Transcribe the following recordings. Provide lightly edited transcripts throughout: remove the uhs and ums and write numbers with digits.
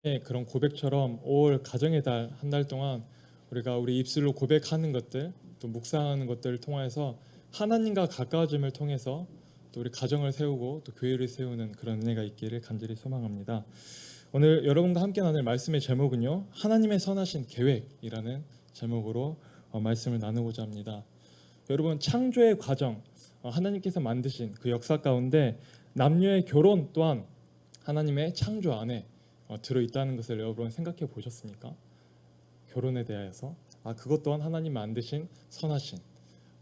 그런 고백처럼 5월 가정의 달 한 달 동안 우리가 우리 입술로 고백하는 것들 또 묵상하는 것들을 통해서 하나님과 가까워짐을 통해서 또 우리 가정을 세우고 또 교회를 세우는 그런 은혜가 있기를 간절히 소망합니다. 오늘 여러분과 함께 나눌 말씀의 제목은요, 하나님의 선하신 계획이라는 제목으로 말씀을 나누고자 합니다. 여러분, 창조의 과정, 하나님께서 만드신 그 역사 가운데 남녀의 결혼 또한 하나님의 창조 안에 들어있다는 것을 여러분 생각해 보셨습니까? 결혼에 대해서 그것 또한 하나님 만드신 선하신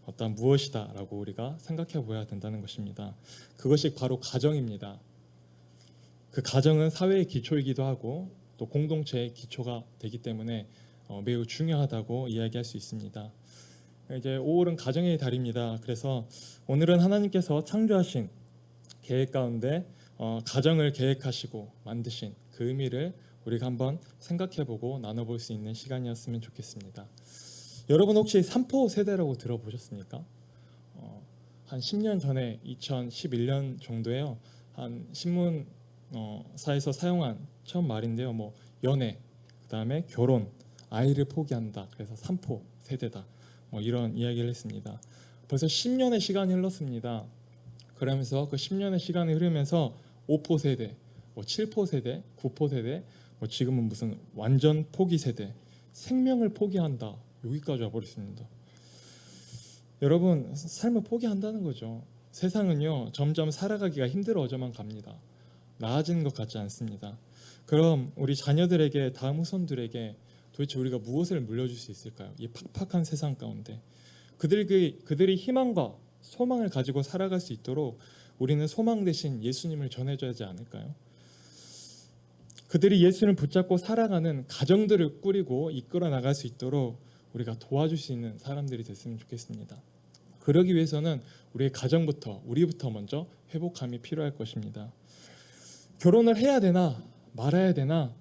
어떤 무엇이다라고 우리가 생각해 보아야 된다는 것입니다. 그것이 바로 가정입니다. 그 가정은 사회의 기초이기도 하고 또 공동체의 기초가 되기 때문에 매우 중요하다고 이야기할 수 있습니다. 이제 5월은 가정의 달입니다. 그래서 오늘은 하나님께서 창조하신 계획 가운데 가정을 계획하시고 만드신 그 의미를 우리가 한번 생각해보고 나눠볼 수 있는 시간이었으면 좋겠습니다. 여러분 혹시 삼포 세대라고 들어보셨습니까? 한 10년 전에 2011년 정도에요. 한 신문사에서 사용한 처음 말인데요. 뭐 연애, 그다음에 결혼, 아이를 포기한다. 그래서 삼포 세대다. 뭐 이런 이야기를 했습니다. 벌써 10년의 시간이 흘렀습니다. 그러면서 그 10년의 시간이 흐르면서 5포 세대, 7포 세대, 9포 세대, 지금은 무슨 완전 포기 세대, 생명을 포기한다. 여기까지 와버렸습니다. 여러분, 삶을 포기한다는 거죠. 세상은요, 점점 살아가기가 힘들어져만 갑니다. 나아지는 것 같지 않습니다. 그럼 우리 자녀들에게, 다음 후손들에게 도대체 우리가 무엇을 물려줄 수 있을까요? 이 팍팍한 세상 가운데 그들이 희망과 소망을 가지고 살아갈 수 있도록 우리는 소망 대신 예수님을 전해줘야 하지 않을까요? 그들이 예수를 붙잡고 살아가는 가정들을 꾸리고 이끌어 나갈 수 있도록 우리가 도와줄 수 있는 사람들이 됐으면 좋겠습니다. 그러기 위해서는 우리의 가정부터, 우리부터 먼저 회복함이 필요할 것입니다. 결혼을 해야 되나 말아야 되나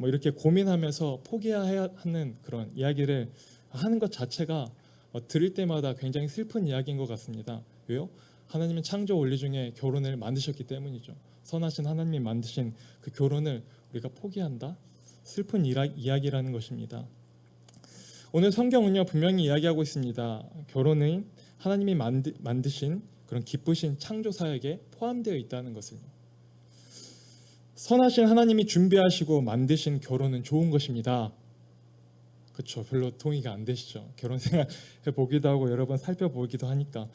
이렇게 고민하면서 포기해야 하는 그런 이야기를 하는 것 자체가 들을 때마다 굉장히 슬픈 이야기인 것 같습니다. 왜요? 하나님은 창조 원리 중에 결혼을 만드셨기 때문이죠. 선하신 하나님이 만드신 그 결혼을 우리가 포기한다? 슬픈 이야기라는 것입니다. 오늘 성경은요, 분명히 이야기하고 있습니다. 결혼은 하나님이 만드신 그런 기쁘신 창조 사역에 포함되어 있다는 것을. 선하신 하나님이 준비하시고 만드신 결혼은 좋은 것입니다. 그렇죠. 별로 동의가 안 되시죠. 결혼 생활 해보기도 하고 여러 번 살펴보기도 하니까.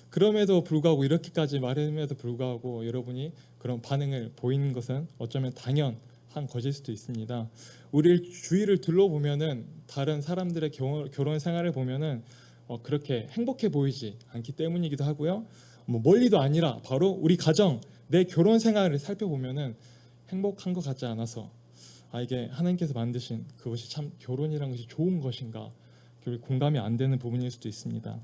그럼에도 불구하고 이렇게까지 말함에도 불구하고 여러분이 그런 반응을 보이는 것은 어쩌면 당연한 것일 수도 있습니다. 우리 주위를 둘러보면은 다른 사람들의 결혼 생활을 보면은 그렇게 행복해 보이지 않기 때문이기도 하고요. 멀리도 아니라 바로 우리 가정, 내 결혼 생활을 살펴보면은 행복한 것 같지 않아서 이게 하나님께서 만드신 그것이 참 결혼이란 것이 좋은 것인가 공감이 안 되는 부분일 수도 있습니다.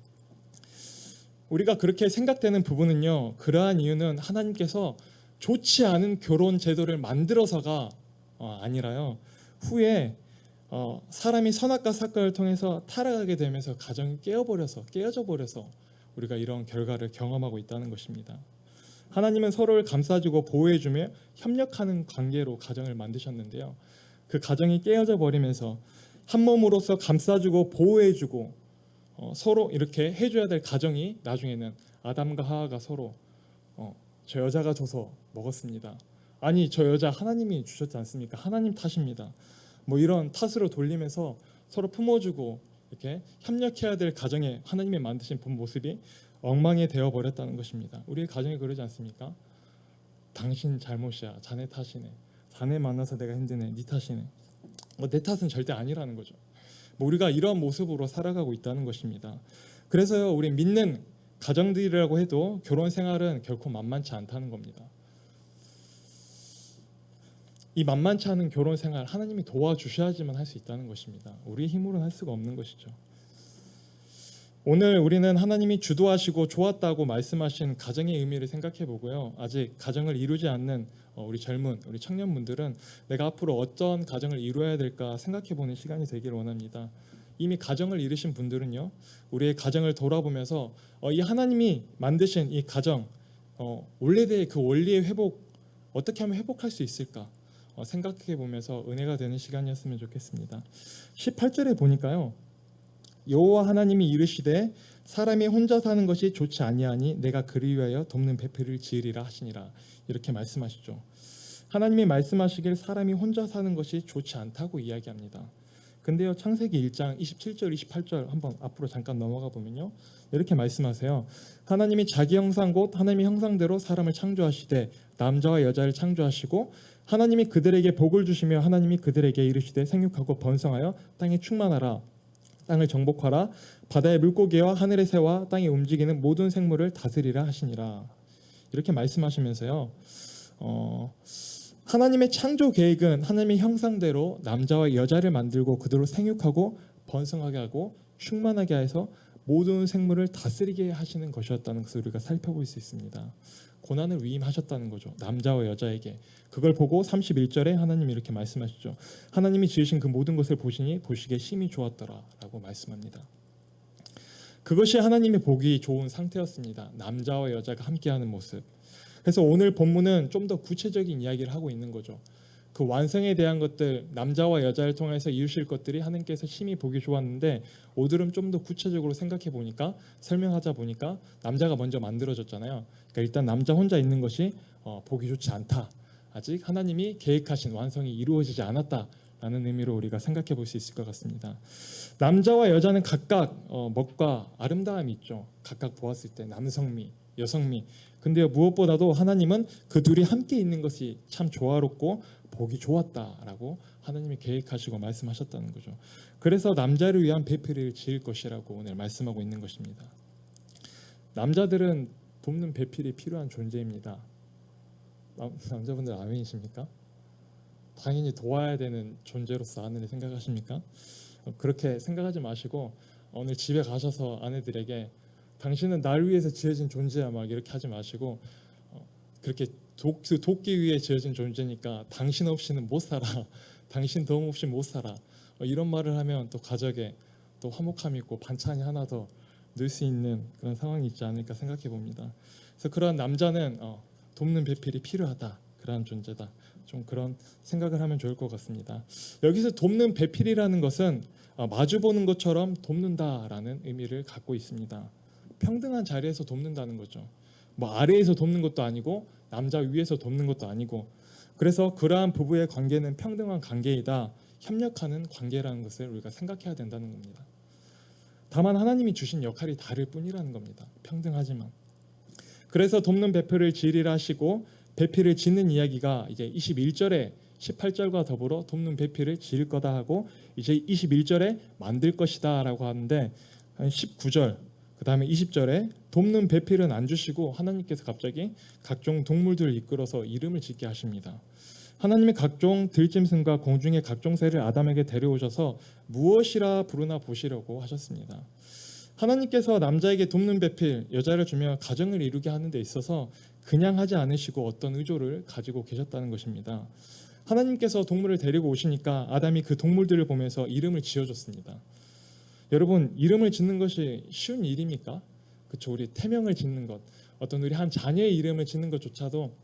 우리가 그렇게 생각되는 부분은요, 그러한 이유는 하나님께서 좋지 않은 결혼 제도를 만들어서가 아니라요, 후에 사람이 선악과 사건을 통해서 타락하게 되면서 가정이 깨어져 버려서 우리가 이런 결과를 경험하고 있다는 것입니다. 하나님은 서로를 감싸주고 보호해주며 협력하는 관계로 가정을 만드셨는데요, 그 가정이 깨어져 버리면서 한 몸으로서 감싸주고 보호해주고 서로 이렇게 해줘야 될 가정이 나중에는 아담과 하와가 서로 저 여자가 줘서 먹었습니다. 아니, 저 여자 하나님이 주셨지 않습니까? 하나님 탓입니다. 이런 탓으로 돌리면서 서로 품어주고 이렇게 협력해야 될 가정에 하나님이 만드신 본 모습이 엉망이 되어 버렸다는 것입니다. 우리의 가정이 그러지 않습니까? 당신 잘못이야, 자네 탓이네, 자네 만나서 내가 힘드네, 네 탓이네. 내 탓은 절대 아니라는 거죠. 우리가 이런 모습으로 살아가고 있다는 것입니다. 그래서요, 우리 믿는 가정들이라고 해도 결혼 생활은 결코 만만치 않다는 겁니다. 이 만만치 않은 결혼 생활 하나님이 도와주셔야지만 할 수 있다는 것입니다. 우리 힘으로는 할 수가 없는 것이죠. 오늘 우리는 하나님이 주도하시고 좋았다고 말씀하신 가정의 의미를 생각해 보고요, 아직 가정을 이루지 않는 우리 청년분들은 내가 앞으로 어떤 가정을 이루어야 될까 생각해 보는 시간이 되기를 원합니다. 이미 가정을 이루신 분들은요, 우리의 가정을 돌아보면서 이 하나님이 만드신 이 가정, 원래대의 그 원리의 회복, 어떻게 하면 회복할 수 있을까, 생각해 보면서 은혜가 되는 시간이었으면 좋겠습니다. 18절에 보니까요. 여호와 하나님이 이르시되 사람이 혼자 사는 것이 좋지 아니하니 내가 그리 위하여 돕는 배필을 지으리라 하시니라. 이렇게 말씀하시죠. 하나님이 말씀하시길 사람이 혼자 사는 것이 좋지 않다고 이야기합니다. 근데요, 창세기 1장 27절 28절 한번 앞으로 잠깐 넘어가 보면요, 이렇게 말씀하세요. 하나님이 자기 형상 곧 하나님의 형상대로 사람을 창조하시되 남자와 여자를 창조하시고 하나님이 그들에게 복을 주시며 하나님이 그들에게 이르시되 생육하고 번성하여 땅에 충만하라. 땅을 정복하라. 바다의 물고기와 하늘의 새와 땅에 움직이는 모든 생물을 다스리라 하시니라. 이렇게 말씀하시면서요, 하나님의 창조 계획은 하나님의 형상대로 남자와 여자를 만들고 그대로 생육하고 번성하게 하고 충만하게 해서 모든 생물을 다스리게 하시는 것이었다는 것을 우리가 살펴볼 수 있습니다. 고난을 위임하셨다는 거죠. 남자와 여자에게. 그걸 보고 31절에 하나님이 이렇게 말씀하시죠. 하나님이 지으신 그 모든 것을 보시니 보시기에 심히 좋았더라 라고 말씀합니다. 그것이 하나님의 보기 좋은 상태였습니다. 남자와 여자가 함께하는 모습. 그래서 오늘 본문은 좀 더 구체적인 이야기를 하고 있는 거죠. 그 완성에 대한 것들, 남자와 여자를 통해서 이루실 것들이 하나님께서 심히 보기 좋았는데, 오늘은 좀 더 구체적으로 생각해 보니까, 설명하자 보니까 남자가 먼저 만들어졌잖아요. 그러니까 일단 남자 혼자 있는 것이 보기 좋지 않다. 아직 하나님이 계획하신 완성이 이루어지지 않았다라는 의미로 우리가 생각해 볼 수 있을 것 같습니다. 남자와 여자는 각각 멋과 아름다움이 있죠. 각각 보았을 때 남성미, 여성미. 근데요, 무엇보다도 하나님은 그 둘이 함께 있는 것이 참 조화롭고 보기 좋았다라고 하나님이 계획하시고 말씀하셨다는 거죠. 그래서 남자를 위한 배필을 지을 것이라고 오늘 말씀하고 있는 것입니다. 남자들은 돕는 배필이 필요한 존재입니다. 남자분들 아멘이십니까? 당연히 도와야 되는 존재로서 아내를 생각하십니까? 그렇게 생각하지 마시고 오늘 집에 가셔서 아내들에게 당신은 날 위해서 지어진 존재야 막 이렇게 하지 마시고 그렇게 돕기 위해 지어진 존재니까 당신 없이는 못 살아. 당신 도움 없이 못 살아. 이런 말을 하면 또 가정에 또 화목함이 있고 반찬이 하나 더 늘 수 있는 그런 상황이 있지 않을까 생각해 봅니다. 그래서 그런 남자는 돕는 배필이 필요하다. 그런 존재다. 좀 그런 생각을 하면 좋을 것 같습니다. 여기서 돕는 배필이라는 것은 마주보는 것처럼 돕는다라는 의미를 갖고 있습니다. 평등한 자리에서 돕는다는 거죠. 뭐 아래에서 돕는 것도 아니고 남자 위에서 돕는 것도 아니고, 그래서 그러한 부부의 관계는 평등한 관계이다, 협력하는 관계라는 것을 우리가 생각해야 된다는 겁니다. 다만 하나님이 주신 역할이 다를 뿐이라는 겁니다. 평등하지만. 그래서 돕는 배필을 지으리라 하시고 배필을 짓는 이야기가 이제 21절에 18절과 더불어 돕는 배필을 지을 거다 하고 이제 21절에 만들 것이다 라고 하는데 19절 그 다음에 20절에 돕는 배필은 안 주시고 하나님께서 갑자기 각종 동물들을 이끌어서 이름을 짓게 하십니다. 하나님의 각종 들짐승과 공중의 각종 새를 아담에게 데려오셔서 무엇이라 부르나 보시려고 하셨습니다. 하나님께서 남자에게 돕는 배필, 여자를 주며 가정을 이루게 하는 데 있어서 그냥 하지 않으시고 어떤 의도를 가지고 계셨다는 것입니다. 하나님께서 동물을 데리고 오시니까 아담이 그 동물들을 보면서 이름을 지어줬습니다. 여러분, 이름을 짓는 것이 쉬운 일입니까? 그렇죠. 우리 태명을 짓는 것, 어떤 우리 한 자녀의 이름을 짓는 것조차도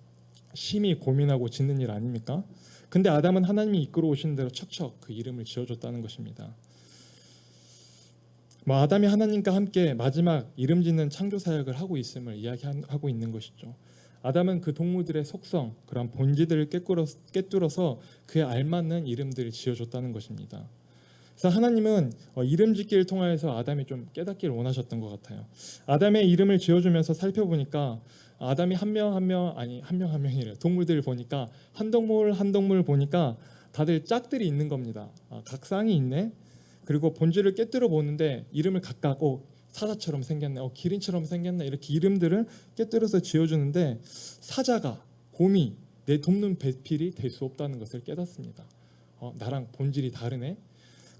심히 고민하고 짓는 일 아닙니까? 근데 아담은 하나님이 이끌어 오신 대로 척척 그 이름을 지어줬다는 것입니다. 아담이 하나님과 함께 마지막 이름 짓는 창조 사역을 하고 있음을 이야기하고 있는 것이죠. 아담은 그 동물들의 속성, 그런 본질들을 꿰뚫어서 그에 알맞는 이름들을 지어줬다는 것입니다. 그래서 하나님은 이름 짓기를 통하여서 아담이 좀 깨닫기를 원하셨던 것 같아요. 아담의 이름을 지어주면서 살펴보니까 아담이 한 명 한 명이래요. 동물들을 보니까 한 동물 보니까 다들 짝들이 있는 겁니다. 각 쌍이 있네. 그리고 본질을 깨뜨려 보는데 이름을 각각 사자처럼 생겼네, 기린처럼 생겼네, 이렇게 이름들을 깨뜨려서 지어주는데 사자가, 곰이 내 돕는 배필이 될 수 없다는 것을 깨닫습니다. 나랑 본질이 다르네.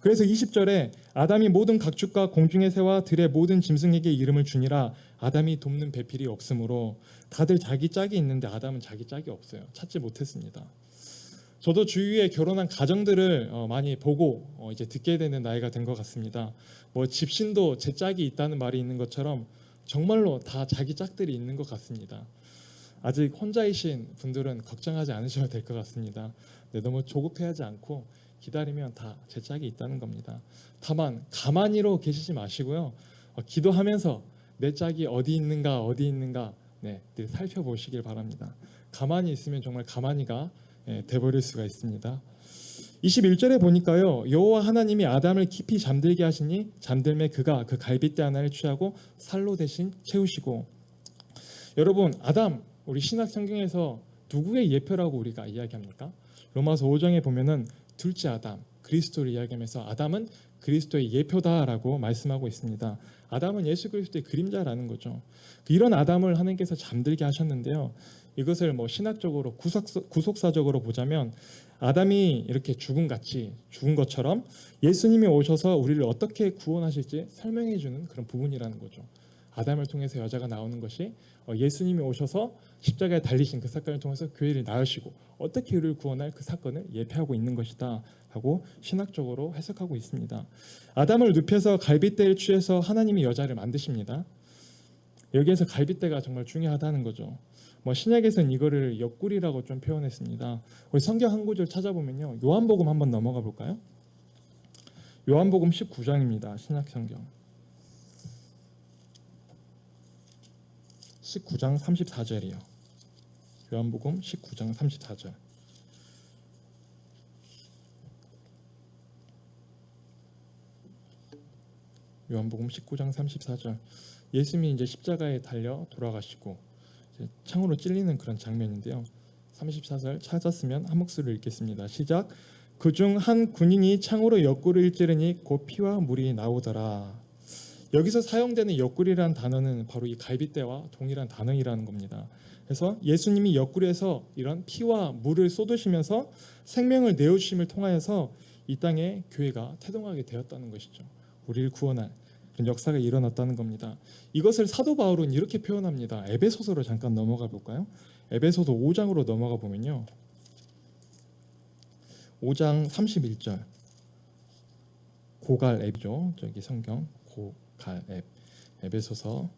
그래서 20절에 아담이 모든 각축과 공중의 새와 들의 모든 짐승에게 이름을 주니라. 아담이 돕는 배필이 없으므로 다들 자기 짝이 있는데 아담은 자기 짝이 없어요. 찾지 못했습니다. 저도 주위에 결혼한 가정들을 많이 보고 이제 듣게 되는 나이가 된 것 같습니다. 집신도 제 짝이 있다는 말이 있는 것처럼 정말로 다 자기 짝들이 있는 것 같습니다. 아직 혼자이신 분들은 걱정하지 않으셔도 될 것 같습니다. 너무 조급해하지 않고 기다리면 다 제 짝이 있다는 겁니다. 다만 가만히로 계시지 마시고요. 기도하면서 내 짝이 어디 있는가 늘 살펴보시길 바랍니다. 가만히 있으면 정말 가만히가 돼버릴 수가 있습니다. 21절에 보니까요, 여호와 하나님이 아담을 깊이 잠들게 하시니 잠들매 그가 그 갈빗대 하나를 취하고 살로 대신 채우시고. 여러분, 아담, 우리 신약 성경에서 누구의 예표라고 우리가 이야기합니까? 로마서 5장에 보면은 둘째 아담, 그리스도를 이야기하면서 아담은 그리스도의 예표다라고 말씀하고 있습니다. 아담은 예수 그리스도의 그림자라는 거죠. 이런 아담을 하나님께서 잠들게 하셨는데요, 이것을 신학적으로 구속사적으로 보자면 아담이 이렇게 죽은 것처럼 예수님이 오셔서 우리를 어떻게 구원하실지 설명해 주는 그런 부분이라는 거죠. 아담을 통해서 여자가 나오는 것이 예수님이 오셔서 십자가에 달리신 그 사건을 통해서 교회를 낳으시고 어떻게 우리를 구원할 그 사건을 예표하고 있는 것이다 하고 신학적으로 해석하고 있습니다. 아담을 눕혀서 갈빗대를 취해서 하나님이 여자를 만드십니다. 여기에서 갈빗대가 정말 중요하다는 거죠. 신약에서는 이거를 옆구리라고 좀 표현했습니다. 우리 성경 한 구절 찾아보면요, 요한복음 한번 넘어가 볼까요? 요한복음 19장입니다. 신약 성경 19장 34절이요. 요한복음 19장 34절. 요한복음 19장 34절. 예수님이 이제 십자가에 달려 돌아가시고 이제 창으로 찔리는 그런 장면인데요. 34절 찾았으면 한 목소리를 읽겠습니다. 시작. 그중 한 군인이 창으로 옆구리를 찌르니 곧 피와 물이 나오더라. 여기서 사용되는 옆구리라는 단어는 바로 이 갈빗대와 동일한 단어이라는 겁니다. 그래서 예수님이 옆구리에서 이런 피와 물을 쏟으시면서 생명을 내어주심을 통하여서 이 땅에 교회가 태동하게 되었다는 것이죠. 우리를 구원할 그런 역사가 일어났다는 겁니다. 이것을 사도 바울은 이렇게 표현합니다. 에베소서로 잠깐 넘어가 볼까요? 에베소서 5장으로 넘어가 보면요, 5장 31절. 고갈앱이죠. 저기 성경 고갈앱. 에베소서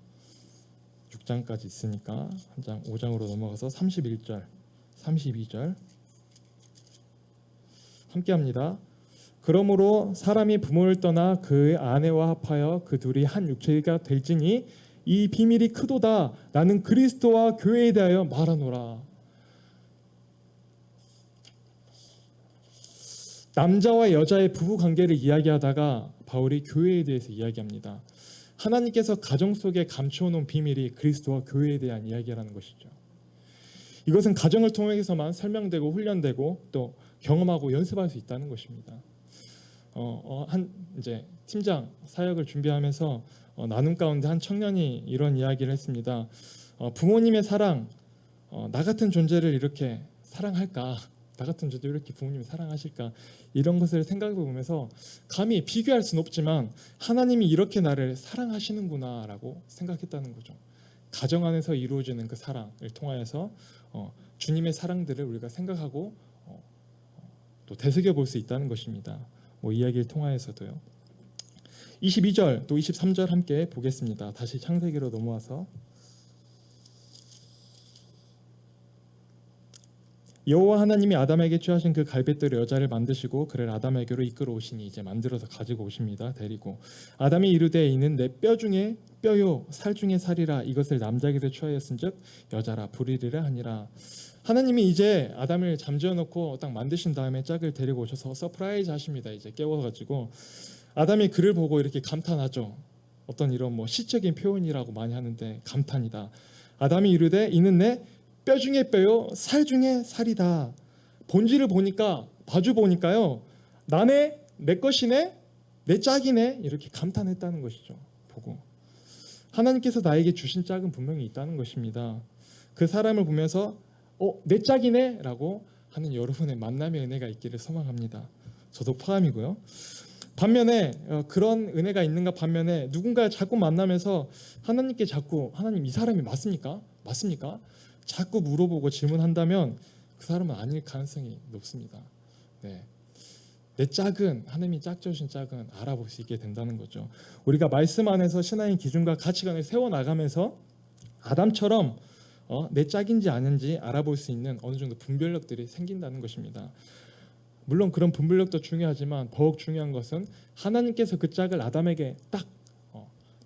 6장까지 있으니까 한 장 5장으로 넘어가서 31절, 32절 함께 합니다. 그러므로 사람이 부모를 떠나 그의 아내와 합하여 그 둘이 한 육체가 될지니 이 비밀이 크도다. 나는 그리스도와 교회에 대하여 말하노라. 남자와 여자의 부부 관계를 이야기하다가 바울이 교회에 대해서 이야기합니다. 하나님께서 가정 속에 감추어놓은 비밀이 그리스도와 교회에 대한 이야기라는 것이죠. 이것은 가정을 통해서만 설명되고 훈련되고 또 경험하고 연습할 수 있다는 것입니다. 이제 팀장 사역을 준비하면서 나눔 가운데 한 청년이 이런 이야기를 했습니다. 부모님의 사랑, 나 같은 존재를 이렇게 사랑할까? 나 같은 존재 이렇게 부모님이 사랑하실까? 이런 것을 생각해 보면서 감히 비교할 수는 없지만 하나님이 이렇게 나를 사랑하시는구나라고 생각했다는 거죠. 가정 안에서 이루어지는 그 사랑을 통하여서 주님의 사랑들을 우리가 생각하고 또 되새겨 볼 수 있다는 것입니다. 이야기를 통하여서도요. 22절 또 23절 함께 보겠습니다. 다시 창세기로 넘어와서 여호와 하나님이 아담에게 취하신 그 갈빗대로 여자를 만드시고 그를 아담에게로 이끌어 오시니 이제 만들어서 가지고 오십니다. 데리고 아담이 이르되 이는 내 뼈 중에 뼈요 살 중에 살이라 이것을 남자에게서 취하였은즉 여자라 부르리라 하니라. 하나님이 이제 아담을 잠재워 놓고 딱 만드신 다음에 짝을 데리고 오셔서 서프라이즈 하십니다. 이제 깨워가지고 아담이 그를 보고 이렇게 감탄하죠. 어떤 이런 시적인 표현이라고 많이 하는데 감탄이다. 아담이 이르되 이는 내 뼈 중에 뼈요 살 중에 살이다. 본질을 보니까 마주 보니까요, 나네 내 것이네 내 짝이네 이렇게 감탄했다는 것이죠. 보고 하나님께서 나에게 주신 짝은 분명히 있다는 것입니다. 그 사람을 보면서 내 짝이네 라고 하는 여러분의 만남의 은혜가 있기를 소망합니다. 저도 포함이고요. 반면에 그런 은혜가 있는가 반면에 누군가 자꾸 만나면서 하나님께 자꾸 하나님 이 사람이 맞습니까? 자꾸 물어보고 질문한다면 그 사람은 아닐 가능성이 높습니다. 네. 내 짝은 하나님이 짝져주신 짝은 알아볼 수 있게 된다는 거죠. 우리가 말씀 안에서 신앙의 기준과 가치관을 세워나가면서 아담처럼 내 짝인지 아닌지 알아볼 수 있는 어느 정도 분별력들이 생긴다는 것입니다. 물론 그런 분별력도 중요하지만 더욱 중요한 것은 하나님께서 그 짝을 아담에게 딱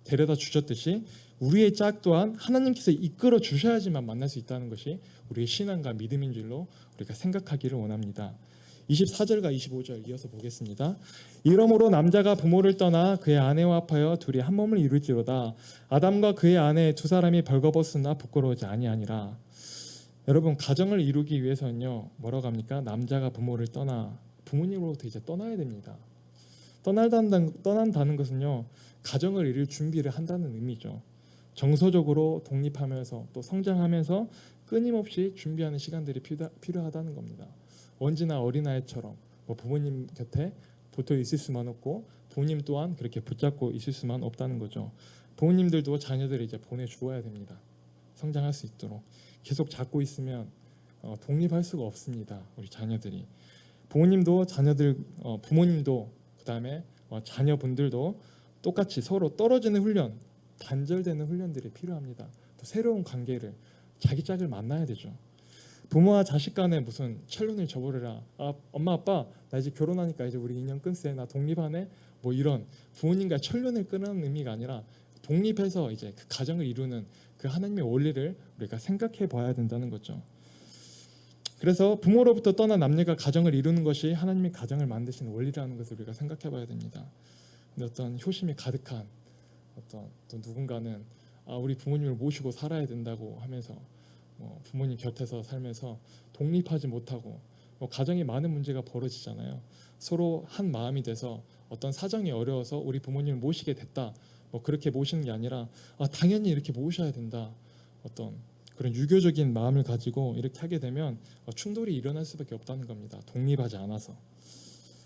데려다 주셨듯이 우리의 짝 또한 하나님께서 이끌어 주셔야지만 만날 수 있다는 것이 우리의 신앙과 믿음인 줄로 우리가 생각하기를 원합니다. 24절과 25절 이어서 보겠습니다. 이러므로 남자가 부모를 떠나 그의 아내와 합하여 둘이 한 몸을 이룰지로다. 아담과 그의 아내 두 사람이 벌거벗으나 부끄러우지 아니하니라. 여러분, 가정을 이루기 위해서는요, 뭐라고 합니까? 남자가 부모를 떠나 부모님으로부터 이제 떠나야 됩니다. 떠난다는 것은요, 가정을 이룰 준비를 한다는 의미죠. 정서적으로 독립하면서 또 성장하면서 끊임없이 준비하는 시간들이 필요하다는 겁니다. 언제나 어린아이처럼 부모님 곁에 붙어 있을 수만 없고 부모님 또한 그렇게 붙잡고 있을 수만 없다는 거죠. 부모님들도 자녀들을 이제 보내주어야 됩니다. 성장할 수 있도록. 계속 잡고 있으면 독립할 수가 없습니다. 우리 자녀들이. 부모님도 자녀들, 부모님도 그다음에 자녀분들도 똑같이 서로 떨어지는 훈련, 단절되는 훈련들이 필요합니다. 또 새로운 관계를, 자기 짝을 만나야 되죠. 부모와 자식 간에 무슨 철론을 저버려라. 엄마 아빠 나 이제 결혼하니까 이제 우리 인연 끊세. 나 독립하네. 이런 부모님과 철론을 끊는 의미가 아니라 독립해서 이제 그 가정을 이루는 그 하나님의 원리를 우리가 생각해 봐야 된다는 거죠. 그래서 부모로부터 떠난 남녀가 가정을 이루는 것이 하나님이 가정을 만드신 원리라는 것을 우리가 생각해 봐야 됩니다. 근데 어떤 효심이 가득한 또 누군가는 우리 부모님을 모시고 살아야 된다고 하면서 부모님 곁에서 살면서 독립하지 못하고 가정에 많은 문제가 벌어지잖아요. 서로 한 마음이 돼서 어떤 사정이 어려워서 우리 부모님을 모시게 됐다. 그렇게 모시는 게 아니라 당연히 이렇게 모셔야 된다. 어떤 그런 유교적인 마음을 가지고 이렇게 하게 되면 충돌이 일어날 수밖에 없다는 겁니다. 독립하지 않아서.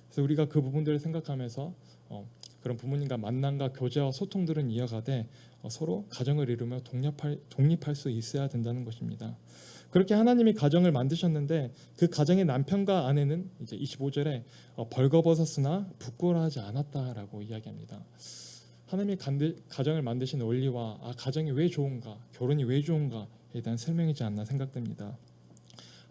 그래서 우리가 그 부분들을 생각하면서 그런 부모님과 만남과 교제와 소통들은 이어가되 서로 가정을 이루며 독립할 수 있어야 된다는 것입니다. 그렇게 하나님이 가정을 만드셨는데 그 가정의 남편과 아내는 이제 25절에 벌거벗었으나 부끄러워하지 않았다라고 이야기합니다. 하나님이 가정을 만드신 원리와 가정이 왜 좋은가, 결혼이 왜 좋은가에 대한 설명이지 않나 생각됩니다.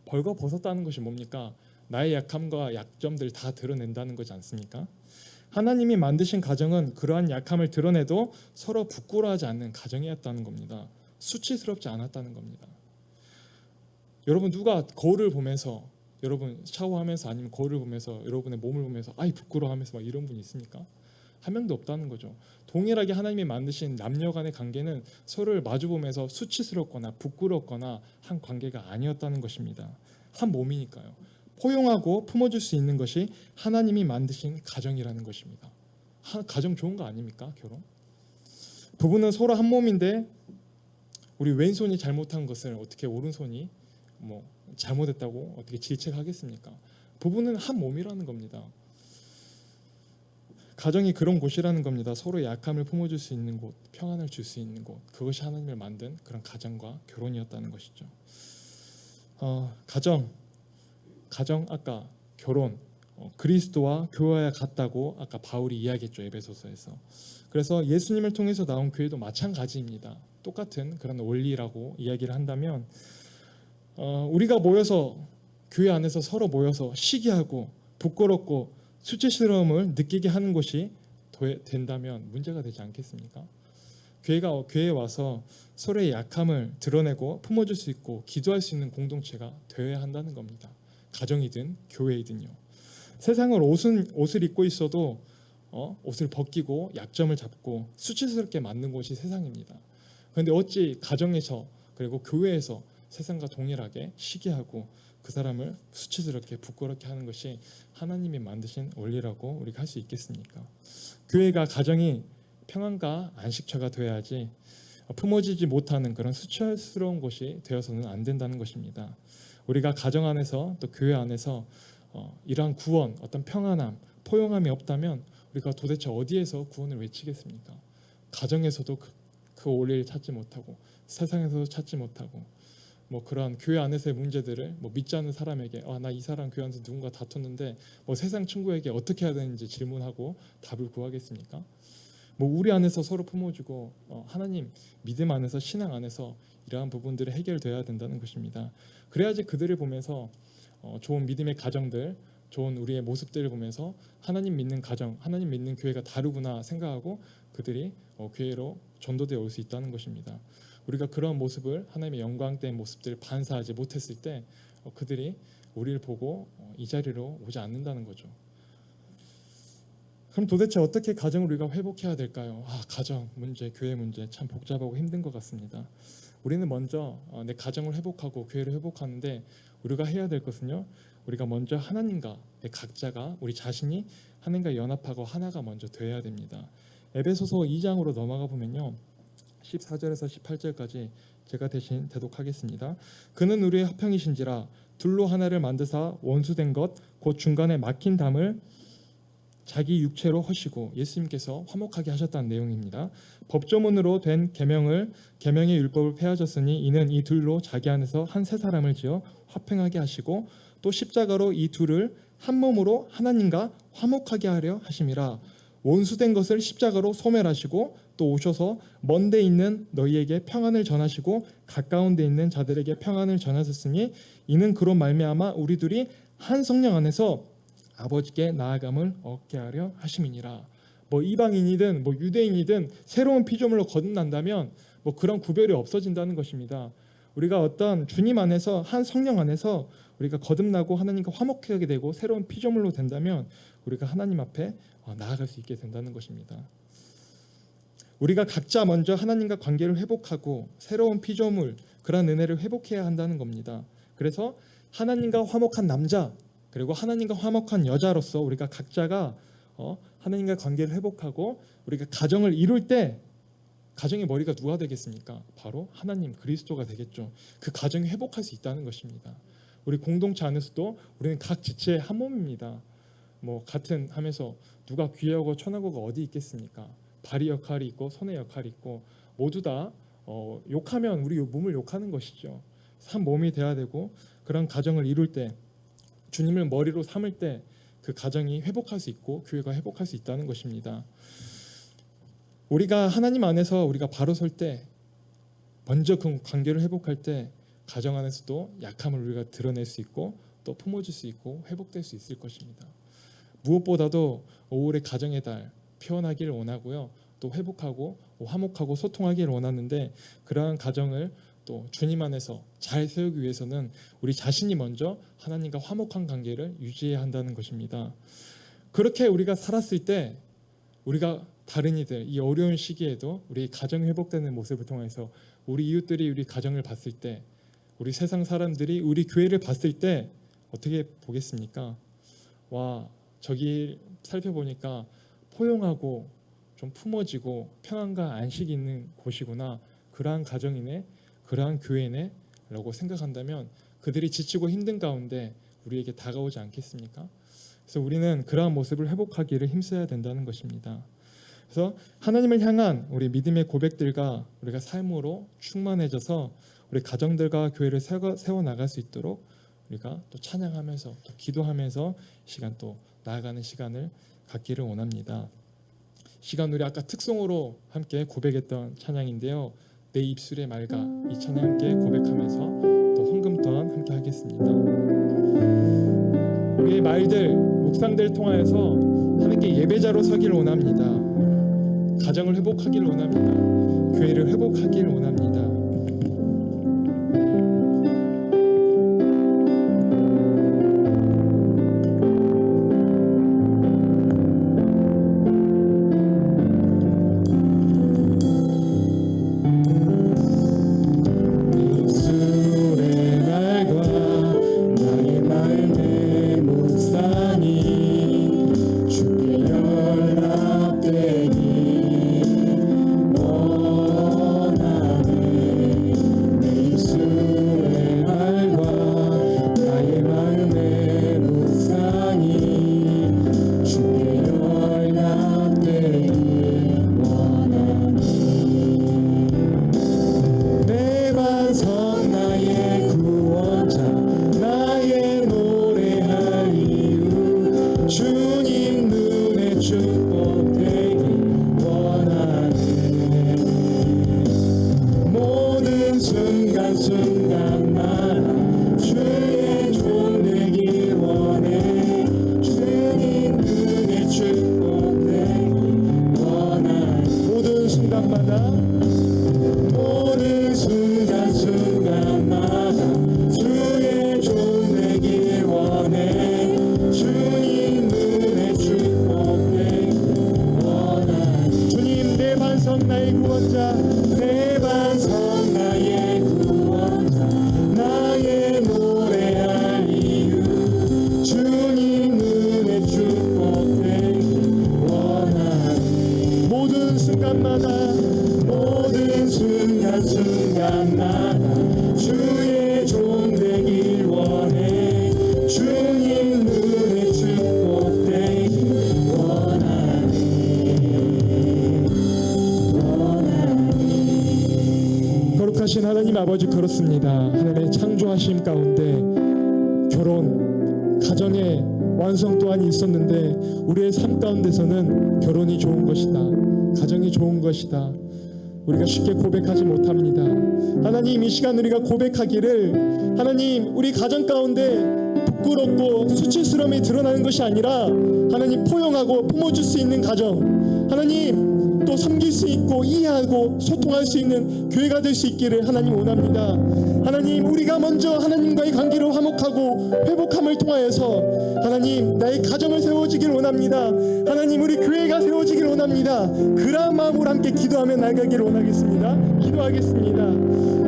벌거벗었다는 것이 뭡니까? 나의 약함과 약점들 다 드러낸다는 거지 않습니까? 하나님이 만드신 가정은 그러한 약함을 드러내도 서로 부끄러워하지 않는 가정이었다는 겁니다. 수치스럽지 않았다는 겁니다. 여러분, 누가 거울을 보면서, 여러분 샤워하면서 아니면 거울을 보면서 여러분의 몸을 보면서 아이 부끄러워하면서 이런 분이 있습니까? 한 명도 없다는 거죠. 동일하게 하나님이 만드신 남녀 간의 관계는 서로를 마주보면서 수치스럽거나 부끄럽거나 한 관계가 아니었다는 것입니다. 한 몸이니까요. 포용하고 품어줄 수 있는 것이 하나님이 만드신 가정이라는 것입니다. 가정 좋은 거 아닙니까? 결혼? 부부는 서로 한 몸인데 우리 왼손이 잘못한 것을 어떻게 오른손이 잘못했다고 어떻게 질책하겠습니까? 부부는 한 몸이라는 겁니다. 가정이 그런 곳이라는 겁니다. 서로의 약함을 품어줄 수 있는 곳, 평안을 줄 수 있는 곳, 그것이 하나님을 만든 그런 가정과 결혼이었다는 것이죠. 가정 아까 결혼, 그리스도와 교회와 같다고 아까 바울이 이야기했죠. 에베소서에서. 그래서 예수님을 통해서 나온 교회도 마찬가지입니다. 똑같은 그런 원리라고 이야기를 한다면 우리가 모여서 교회 안에서 서로 모여서 시기하고 부끄럽고 수치스러움을 느끼게 하는 것이 된다면 문제가 되지 않겠습니까? 교회에 와서 서로의 약함을 드러내고 품어줄 수 있고 기도할 수 있는 공동체가 되어야 한다는 겁니다. 가정이든 교회이든요. 세상을 옷을 입고 있어도 옷을 벗기고 약점을 잡고 수치스럽게 만든 곳이 세상입니다. 그런데 어찌 가정에서 그리고 교회에서 세상과 동일하게 시기하고 그 사람을 수치스럽게 부끄럽게 하는 것이 하나님이 만드신 원리라고 우리가 할 수 있겠습니까? 교회가 가정이 평안과 안식처가 되어야지 품어지지 못하는 그런 수치스러운 곳이 되어서는 안 된다는 것입니다. 우리가 가정 안에서 또 교회 안에서 이러한 구원, 어떤 평안함, 포용함이 없다면 우리가 도대체 어디에서 구원을 외치겠습니까? 가정에서도 그 원리를 찾지 못하고 세상에서도 찾지 못하고 그런 교회 안에서의 문제들을 믿지 않는 사람에게 나 이 사람 교회 안에서 누군가 다퉜는데 세상 친구에게 어떻게 해야 되는지 질문하고 답을 구하겠습니까? 뭐 우리 안에서 서로 품어주고 하나님 믿음 안에서 신앙 안에서 이러한 부분들이 해결돼야 된다는 것입니다. 그래야지 그들을 보면서 좋은 믿음의 가정들, 좋은 우리의 모습들을 보면서 하나님 믿는 가정, 하나님 믿는 교회가 다르구나 생각하고 그들이 교회로 전도되어 올 수 있다는 것입니다. 우리가 그런 모습을 하나님의 영광된 모습들을 반사하지 못했을 때 그들이 우리를 보고 이 자리로 오지 않는다는 거죠. 그럼 도대체 어떻게 가정을 우리가 회복해야 될까요? 가정 문제, 교회 문제 참 복잡하고 힘든 것 같습니다. 우리는 먼저 내 가정을 회복하고 교회를 회복하는데 우리가 해야 될 것은요, 우리가 먼저 하나님과 내 각자가 우리 자신이 하나님과 연합하고 하나가 먼저 되어야 됩니다. 에베소서 2장으로 넘어가 보면요, 14절에서 18절까지 제가 대신 대독하겠습니다. 그는 우리의 화평이신지라 둘로 하나를 만드사 원수된 것 곧 중간에 막힌 담을 자기 육체로 허시고, 예수님께서 화목하게 하셨다는 내용입니다. 법조문으로 된 계명의 율법을 폐하셨으니 이는 이 둘로 자기 안에서 한 새 사람을 지어 화평하게 하시고 또 십자가로 이 둘을 한 몸으로 하나님과 화목하게 하려 하심이라. 원수된 것을 십자가로 소멸하시고 또 오셔서 먼 데 있는 너희에게 평안을 전하시고 가까운 데 있는 자들에게 평안을 전하셨으니 이는 그로 말미암아 우리 둘이 한 성령 안에서 아버지께 나아감을 얻게 하려 하심이니라. 이방인이든 유대인이든 새로운 피조물로 거듭난다면 그런 구별이 없어진다는 것입니다. 우리가 어떤 주님 안에서 한 성령 안에서 우리가 거듭나고 하나님과 화목하게 되고 새로운 피조물로 된다면 우리가 하나님 앞에 나아갈 수 있게 된다는 것입니다. 우리가 각자 먼저 하나님과 관계를 회복하고 새로운 피조물, 그런 은혜를 회복해야 한다는 겁니다. 그래서 하나님과 화목한 남자 그리고 하나님과 화목한 여자로서 우리가 각자가 하나님과 관계를 회복하고 우리가 가정을 이룰 때 가정의 머리가 누가 되겠습니까? 바로 하나님 그리스도가 되겠죠. 그 가정이 회복할 수 있다는 것입니다. 우리 공동체 안에서도 우리는 각 지체의 한 몸입니다. 같은 함에서 누가 귀하고 천하고가 어디 있겠습니까? 발의 역할이 있고 손의 역할이 있고 모두 다 욕하면 우리 몸을 욕하는 것이죠. 한 몸이 돼야 되고 그런 가정을 이룰 때 주님을 머리로 삼을 때 그 가정이 회복할 수 있고 교회가 회복할 수 있다는 것입니다. 우리가 하나님 안에서 우리가 바로 설 때 먼저 그 관계를 회복할 때 가정 안에서도 약함을 우리가 드러낼 수 있고 또 품어줄 수 있고 회복될 수 있을 것입니다. 무엇보다도 5월의 가정의 달 표현하기를 원하고요. 또 회복하고 화목하고 소통하기를 원하는데 그러한 가정을 또 주님 안에서 잘 세우기 위해서는 우리 자신이 먼저 하나님과 화목한 관계를 유지해야 한다는 것입니다. 그렇게 우리가 살았을 때 우리가 다른 이들 이 어려운 시기에도 우리 가정이 회복되는 모습을 통해서 우리 이웃들이 우리 가정을 봤을 때 우리 세상 사람들이 우리 교회를 봤을 때 어떻게 보겠습니까? 와, 저기 살펴보니까 포용하고 좀 품어지고 평안과 안식이 있는 곳이구나. 그러한 가정이네, 그러한 교회네 라고 생각한다면 그들이 지치고 힘든 가운데 우리에게 다가오지 않겠습니까? 그래서 우리는 그러한 모습을 회복하기를 힘써야 된다는 것입니다. 그래서 하나님을 향한 우리 믿음의 고백들과 우리가 삶으로 충만해져서 우리 가정들과 교회를 세워나갈 수 있도록 우리가 또 찬양하면서 또 기도하면서 시간 또 나아가는 시간을 갖기를 원합니다. 시간 우리 아까 특송으로 함께 고백했던 찬양인데요. 내 입술의 말과 이 찬양 함께 고백하면서 또 헌금 또한 함께 하겠습니다. 우리의 말들, 묵상들 통하여서 하나님께 예배자로 서기를 원합니다. 가정을 회복하기를 원합니다. 교회를 회복하기를 원합니다. 연락되기 원하네. 거룩하신 하나님 아버지, 그렇습니다. 하나님의 창조하심 가운데 결혼, 가정의 완성 또한 있었는데 우리의 삶 가운데서는 결혼이 좋은 것이다, 가정이 좋은 것이다, 우리가 쉽게 고백하지 못합니다. 하나님, 이 시간 우리가 고백하기를, 하나님, 우리 가정 가운데 부끄럽고 수치스러움이 드러나는 것이 아니라 하나님, 포용하고 품어줄 수 있는 가정, 하나님, 또 섬길 수 있고 이해하고 소통할 수 있는 교회가 될 수 있기를 하나님 원합니다. 하나님, 우리가 먼저 하나님과의 관계를 화목하고 회복함을 통하여서 하나님, 나의 가정을 세워지길 원합니다. 하나님, 우리 교회가 세워지길 원합니다. 그러한 마음으로 함께 기도하며 나가기를 원하겠습니다. 기도하겠습니다.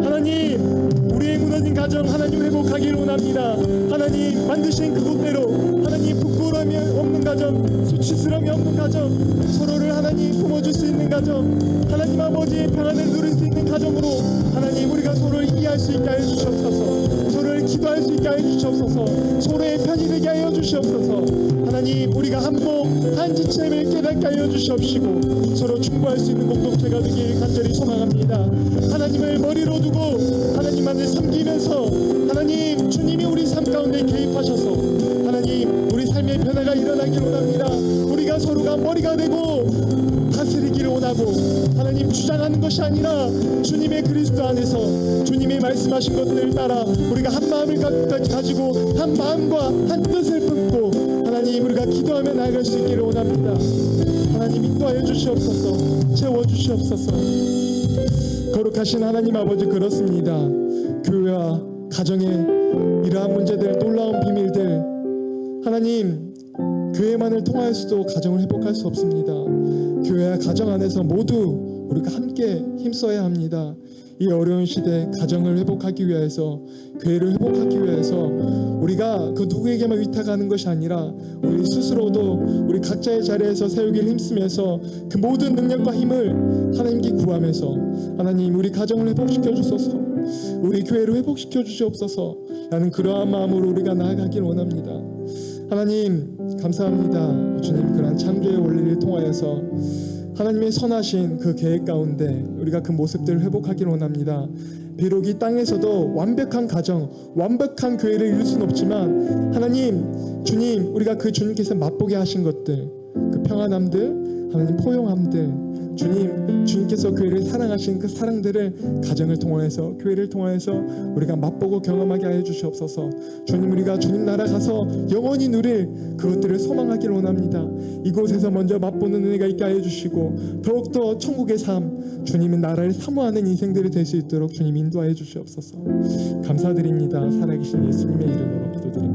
하나님, 우리의 무너진 가정 하나님 회복하기를 원합니다. 하나님, 만드신 그곳대로 하나님, 부끄러움이 없는 가정, 수치스러움이 없는 가정, 서로를 하나님 품어줄 수 있는 가정, 하나님 아버지의 평안을 누릴 수 있는 가정으로 하나님, 우리가 서로를 이해할 수 있게 하여 주시옵소서. 서로를 기도할 수 있게 하여 주시옵소서. 서로의 편이 되게 하여 주시옵소서. 하나님, 우리가 한복 한 지체임을 깨닫게 하여 주시옵시고 서로 충고할 수 있는 공동체가 되길 간절히 소망합니다. 하나님을 머리로 두고 하나님만을 섬기면서 하나님, 주님이 우리 삶 가운데 개입하셔서 하나님, 우리 삶의 변화가 일어나길 원합니다. 우리가 서로가 머리가 되고 다스리기를 원하고 하나님, 주장하는 것이 아니라 주님의 그리스도 안에서 주님이 말씀하신 것들을 따라 우리가 한 마음을 가지고 한 마음과 한 뜻을 품고 하나님, 우리가 기도하며 나아갈 수 있기를 원합니다. 하나님, 인도하여 주시옵소서. 채워주시옵소서. 거룩하신 하나님 아버지, 그렇습니다. 교회와 가정의 이러한 문제들, 놀라운 비밀들, 하나님, 교회만을 통하여서도 가정을 회복할 수 없습니다. 교회와 가정 안에서 모두 우리가 함께 힘써야 합니다. 이 어려운 시대 가정을 회복하기 위해서, 교회를 회복하기 위해서 우리가 그 누구에게만 위탁하는 것이 아니라 우리 스스로도 우리 각자의 자리에서 세우기를 힘쓰면서 그 모든 능력과 힘을 하나님께 구하면서 하나님, 우리 가정을 회복시켜 주소서, 우리 교회를 회복시켜 주시옵소서 라는 그러한 마음으로 우리가 나아가길 원합니다. 하나님, 감사합니다. 주님, 그러한 창조의 원리를 통하여서 하나님의 선하신 그 계획 가운데 우리가 그 모습들을 회복하기를 원합니다. 비록 이 땅에서도 완벽한 가정, 완벽한 교회를 이룰 수는 없지만 하나님, 주님, 우리가 그 주님께서 맛보게 하신 것들, 그 평안함들, 하나님 포용함들, 주님께서 교회를 사랑하신 그 사랑들을 가정을 통하여서, 교회를 통하여서 우리가 맛보고 경험하게 하여 주시옵소서. 주님, 우리가 주님 나라 가서 영원히 누릴 그것들을 소망하기를 원합니다. 이곳에서 먼저 맛보는 은혜가 있게 하여 주시고 더욱더 천국의 삶, 주님의 나라를 사모하는 인생들이 될 수 있도록 주님 인도하여 주시옵소서. 감사드립니다. 살아계신 예수님의 이름으로 기도드립니다.